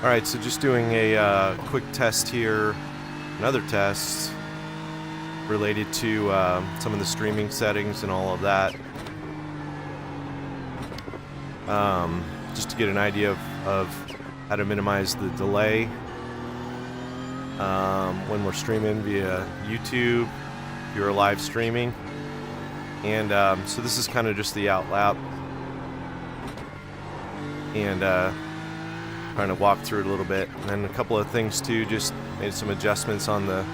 Alright, so just doing a quick test here, another test related to some of the streaming settings and all of that. Just to get an idea of how to minimize the delay when we're streaming via YouTube, if you're live streaming. And so this is kind of just the out lap. And trying to walk through it a little bit. And then a couple of things too, just made some adjustments on the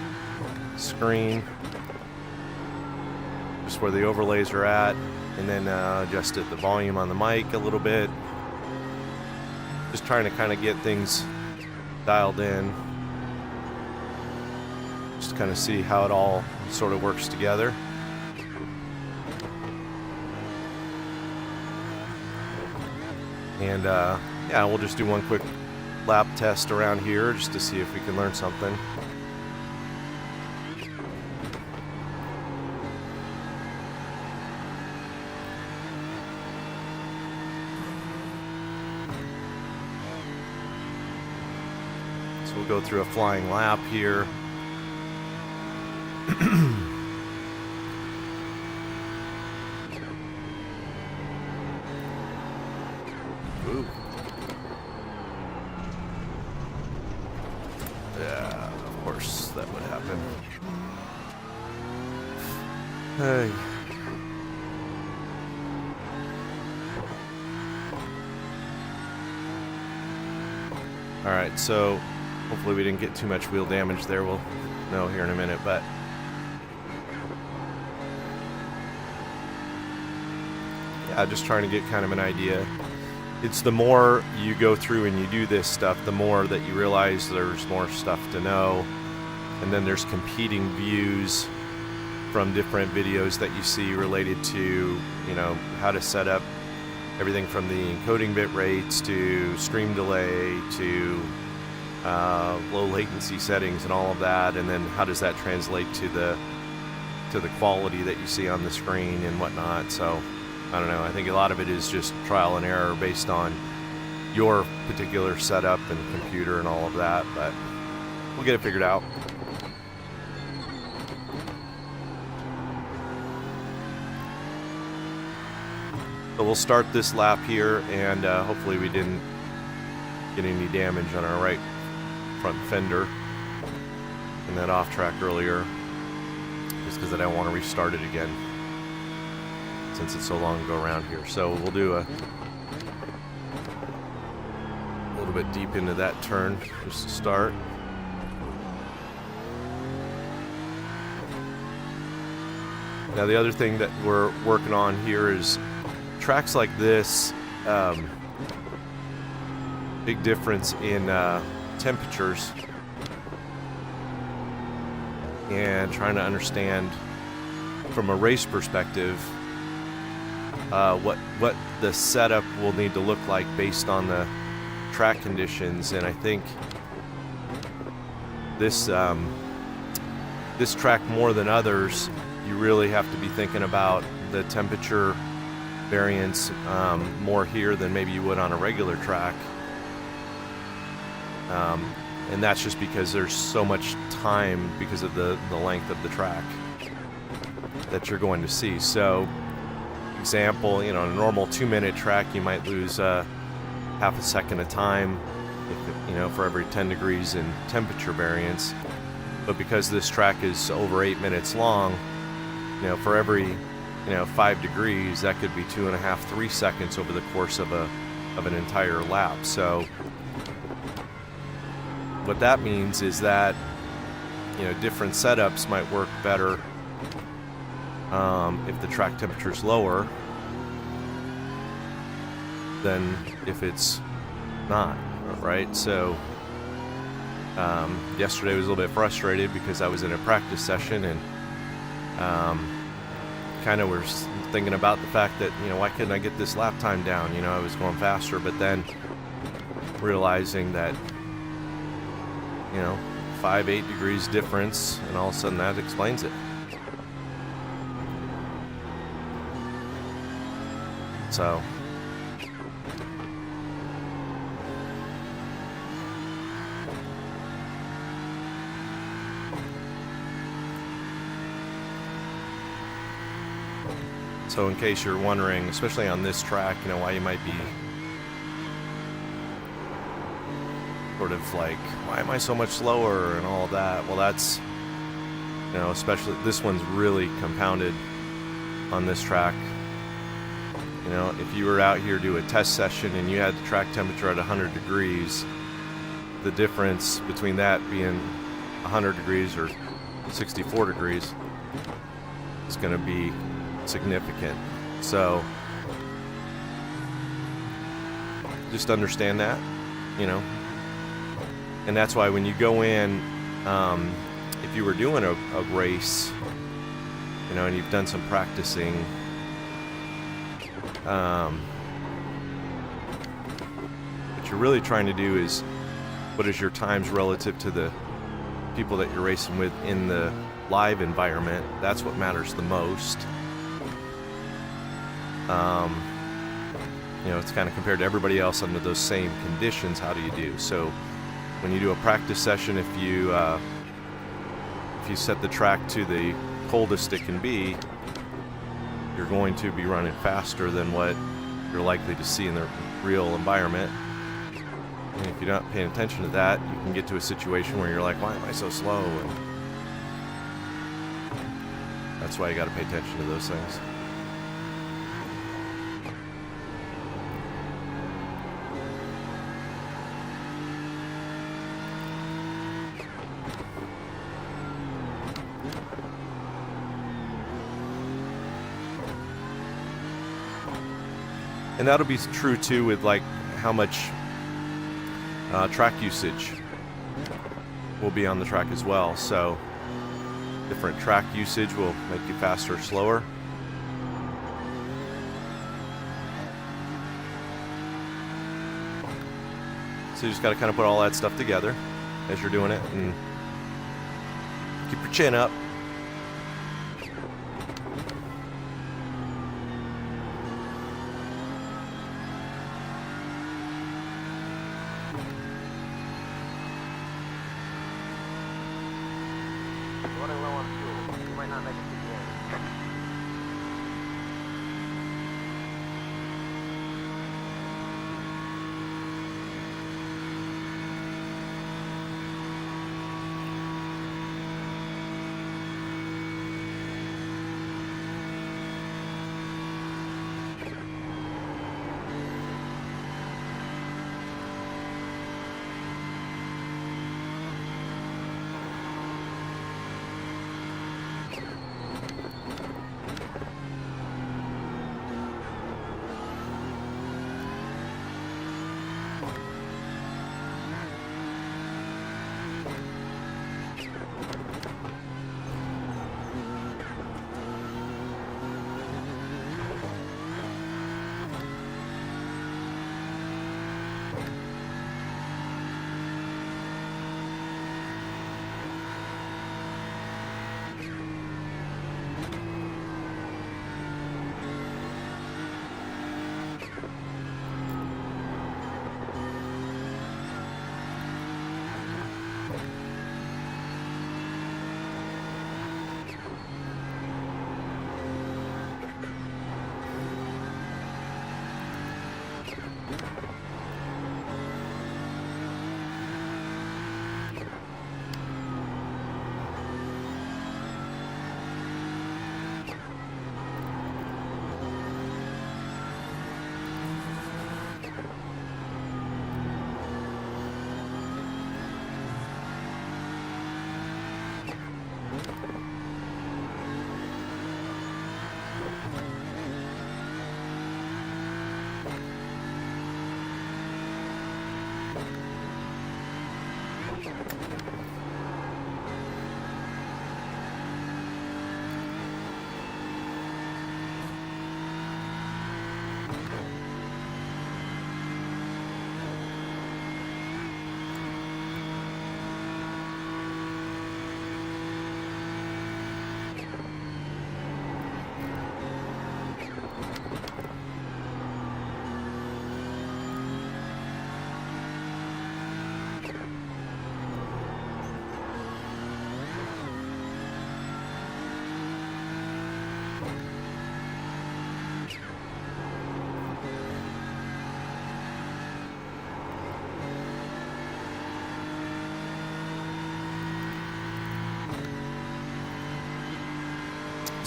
screen, just where the overlays are at, and then adjusted the volume on the mic a little bit. Just trying to kind of get things dialed in, just to kind of see how it all sort of works together. And yeah, we'll just do one quick lap test around here just to see if we can learn something. So we'll go through a flying lap here. Ooh. Yeah, of course that would happen. Hey. Alright, so hopefully we didn't get too much wheel damage there. We'll know here in a minute, but yeah, just trying to get kind of an idea. It's the more you go through and you do this stuff, the more that you realize there's more stuff to know. And then there's competing views from different videos that you see related to, you know, how to set up everything from the encoding bit rates to stream delay to low latency settings and all of that. And then how does that translate to the quality that you see on the screen and whatnot. So I don't know, I think a lot of it is just trial and error based on your particular setup and computer and all of that, but we'll get it figured out. So we'll start this lap here, and hopefully we didn't get any damage on our right front fender in that off track earlier, just because I don't want to restart it again, since it's so long to go around here. So we'll do a little bit deep into that turn just to start. Now the other thing that we're working on here is tracks like this, big difference in temperatures, and trying to understand from a race perspective what the setup will need to look like based on the track conditions. And I think this this track, more than others, you really have to be thinking about the temperature variance more here than maybe you would on a regular track. And that's just because there's so much time because of the length of the track that you're going to see. So example, you know, on a normal 2-minute track, you might lose half a second of time, if, you know, for every 10 degrees in temperature variance. But because this track is over 8 minutes long, you know, for every, you know, 5 degrees, that could be 2.5, 3 seconds over the course of an entire lap. So what that means is that, you know, different setups might work better if the track temperature is lower than if it's not, right? So yesterday I was a little bit frustrated because I was in a practice session and kind of was thinking about the fact that, you know, why couldn't I get this lap time down? You know, I was going faster, but then realizing that, you know, 5-8 degrees difference, and all of a sudden that explains it. So So in case you're wondering, especially on this track, you know, why you might be sort of like, why am I so much slower and all of that? Well, that's, you know, especially this one's really compounded on this track. You know, if you were out here to do a test session and you had the track temperature at 100 degrees, the difference between that being 100 degrees or 64 degrees is going to be significant. So just understand that, you know. And that's why when you go in, if you were doing a race, you know, and you've done some practicing, what you're really trying to do is, what is your times relative to the people that you're racing with in the live environment? That's what matters the most. You know, it's kind of compared to everybody else under those same conditions. How do you do? So when you do a practice session, if you set the track to the coldest it can be, you're going to be running faster than what you're likely to see in the real environment. And if you're not paying attention to that, you can get to a situation where you're like, why am I so slow? And that's why you got to pay attention to those things. And that'll be true too with like how much track usage will be on the track as well. So different track usage will make you faster or slower. So you just got to kind of put all that stuff together as you're doing it and keep your chin up. Running low on fuel. You might not make it to the end.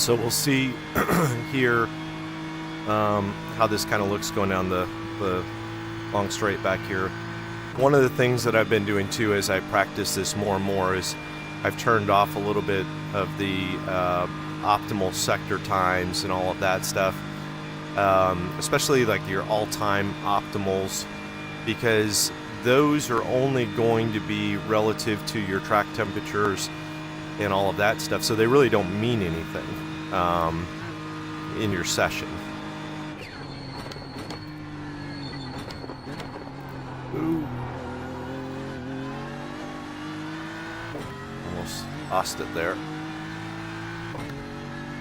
So we'll see here how this kind of looks going down the long straight back here. One of the things that I've been doing too as I practice this more and more is I've turned off a little bit of the optimal sector times and all of that stuff, especially like your all-time optimals, because those are only going to be relative to your track temperatures and all of that stuff, so they really don't mean anything in your session. Ooh. Almost lost it there.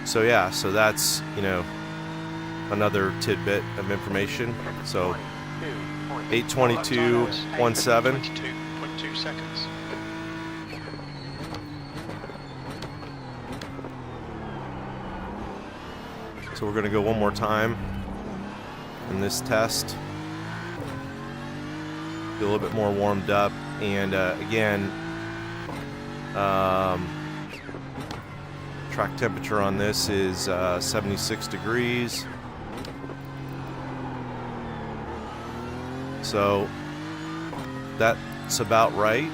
So yeah, so that's, you know, another tidbit of information. So 8:22.17. 22.2 seconds. So we're going to go one more time in this test. Be a little bit more warmed up, and again, track temperature on this is 76 degrees. So that's about right.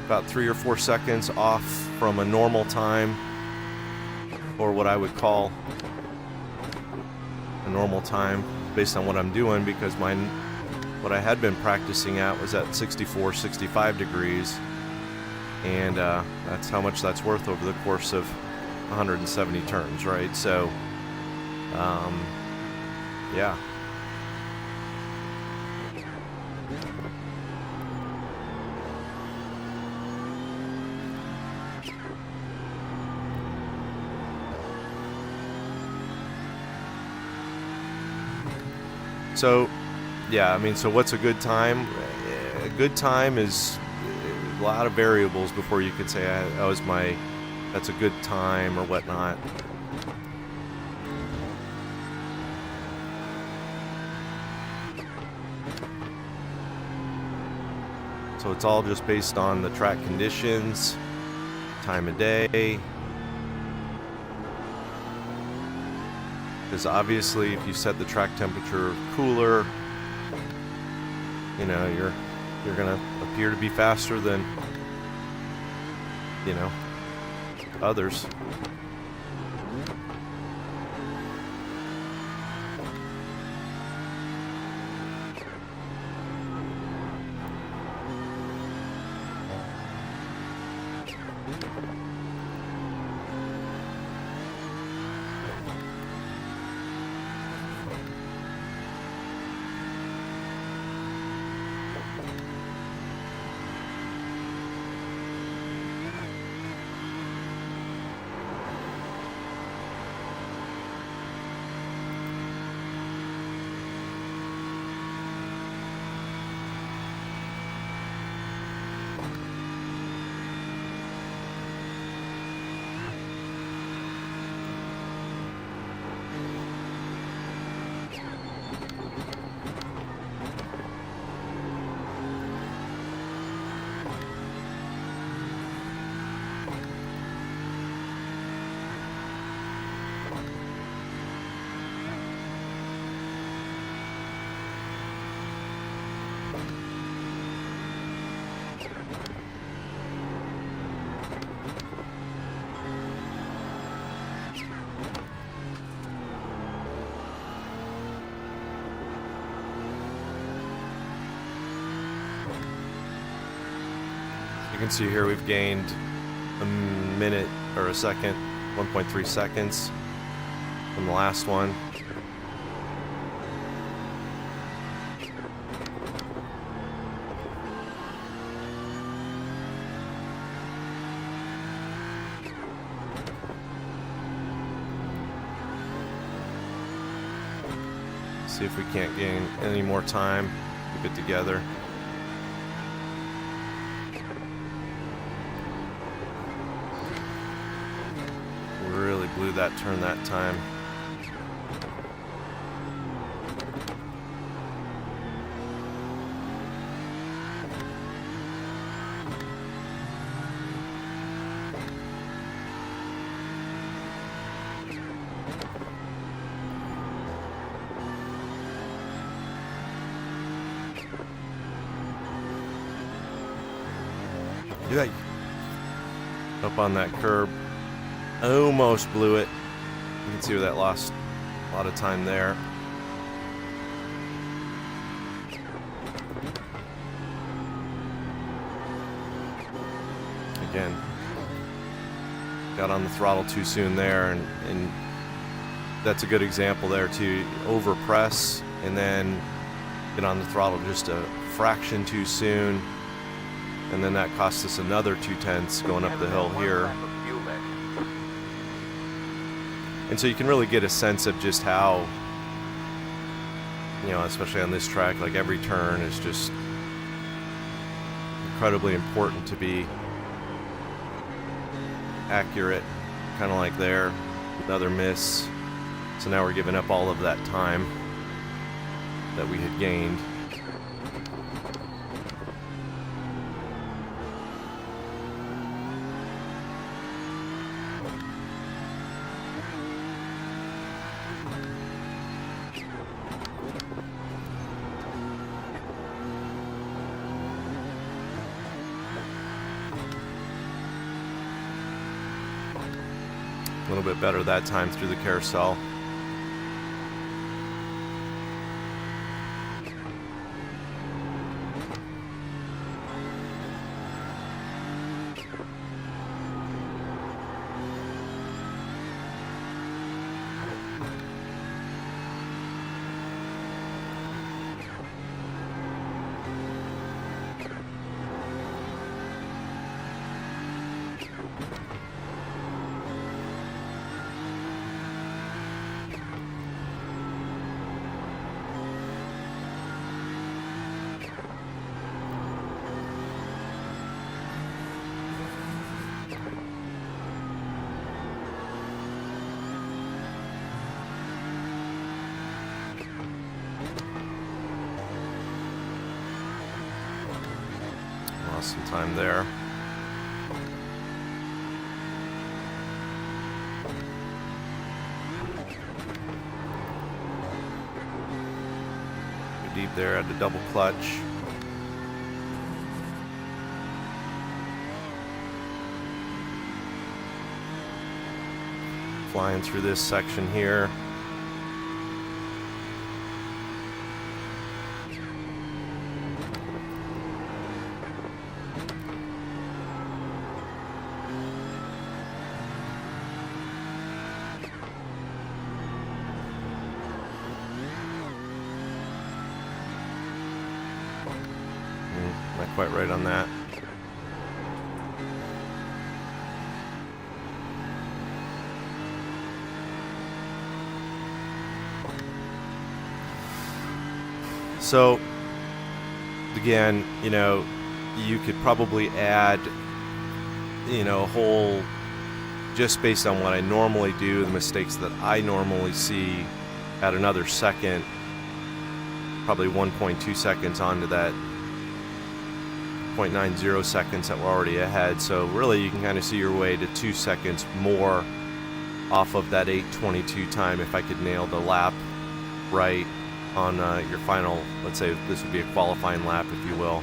About 3 or 4 seconds off from a normal time, or what I would call a normal time based on what I'm doing, because what I had been practicing at was at 64, 65 degrees, and that's how much that's worth over the course of 170 turns, right? So, yeah. So, yeah, I mean, so what's a good time? A good time is a lot of variables before you could say, that's a good time or whatnot. So it's all just based on the track conditions, time of day. Because obviously, if you set the track temperature cooler, you know, you're gonna appear to be faster than, you know, others. You can see here we've gained a minute or a second, 1.3 seconds from the last one. See if we can't gain any more time. Keep it together. Really blew that turn that time. Do that. Up on that curb. Almost blew it. You can see where that lost a lot of time there. Again, got on the throttle too soon there, and that's a good example there too. Overpress and then get on the throttle just a fraction too soon, and then that cost us another 2/10 going up the hill here. And so you can really get a sense of just how, you know, especially on this track, like every turn is just incredibly important to be accurate. Kind of like there, another miss. So now we're giving up all of that time that we had gained. A little bit better that time through the carousel. Lost some time there. Deep there at the double clutch. Flying through this section here. Not quite right on that. So, again, you know, you could probably add, you know, a whole, just based on what I normally do, the mistakes that I normally see, add another second, probably 1.2 seconds onto that 0.90 seconds that we're already ahead. So really you can kind of see your way to 2 seconds more off of that 8:22 time if I could nail the lap right on your final, let's say this would be a qualifying lap, if you will.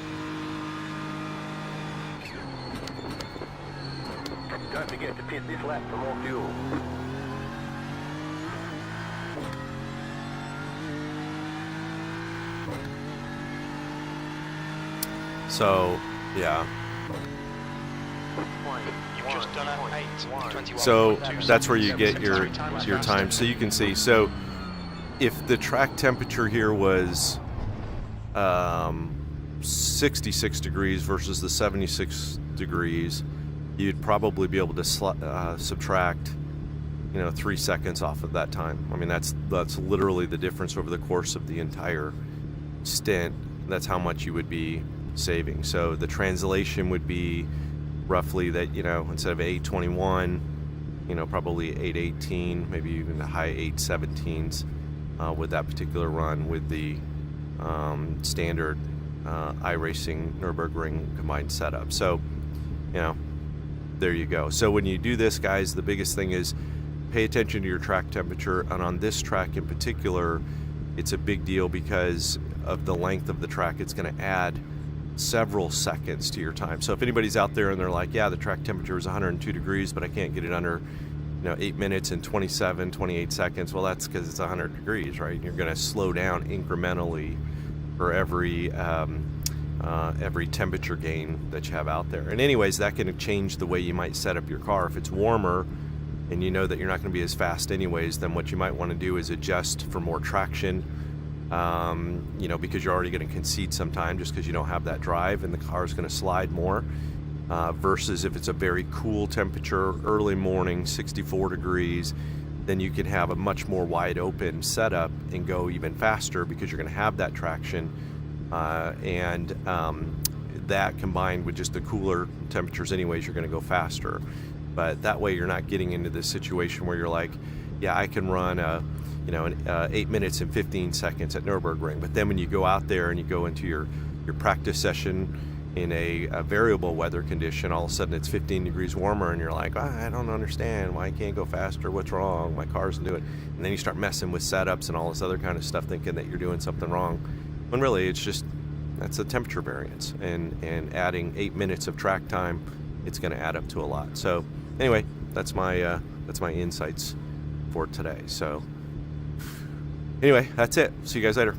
Don't forget to pit this lap for more fuel. So, yeah. You've just done an 8:21. So that's where you get your time. So you can see. So if the track temperature here was 66 degrees versus the 76 degrees, you'd probably be able to subtract, 3 seconds off of that time. I mean, that's literally the difference over the course of the entire stint. That's how much you would be saving. So the translation would be roughly that, instead of 8:21, probably 8:18, maybe even the high 8:17s with that particular run with the standard iRacing Nurburgring combined setup. So, there you go. So when you do this, guys, the biggest thing is pay attention to your track temperature. And on this track in particular, it's a big deal because of the length of the track. It's going to add several seconds to your time. So if anybody's out there and they're like, yeah, the track temperature is 102 degrees, but I can't get it under 8 minutes and 28 seconds. Well, that's because it's 100 degrees, right? You're going to slow down incrementally for every temperature gain that you have out there. And anyways, that can change the way you might set up your car. If it's warmer and you know that you're not going to be as fast anyways, then what you might want to do is adjust for more traction, because you're already going to concede some time just because you don't have that drive and the car is going to slide more. Versus if it's a very cool temperature, early morning, 64 degrees, then you can have a much more wide open setup and go even faster because you're going to have that traction. And that combined with just the cooler temperatures anyways, you're going to go faster. But that way you're not getting into this situation where you're like, yeah, I can run 8 minutes and 15 seconds at Nurburgring. But then when you go out there and you go into your practice session in a variable weather condition, all of a sudden it's 15 degrees warmer and you're like, I don't understand why I can't go faster, what's wrong, my car doesn't do it. And then you start messing with setups and all this other kind of stuff, thinking that you're doing something wrong, when really it's just, that's a temperature variance, and adding 8 minutes of track time, it's going to add up to a lot. So anyway, that's my insights for today. So anyway, that's it. See you guys later.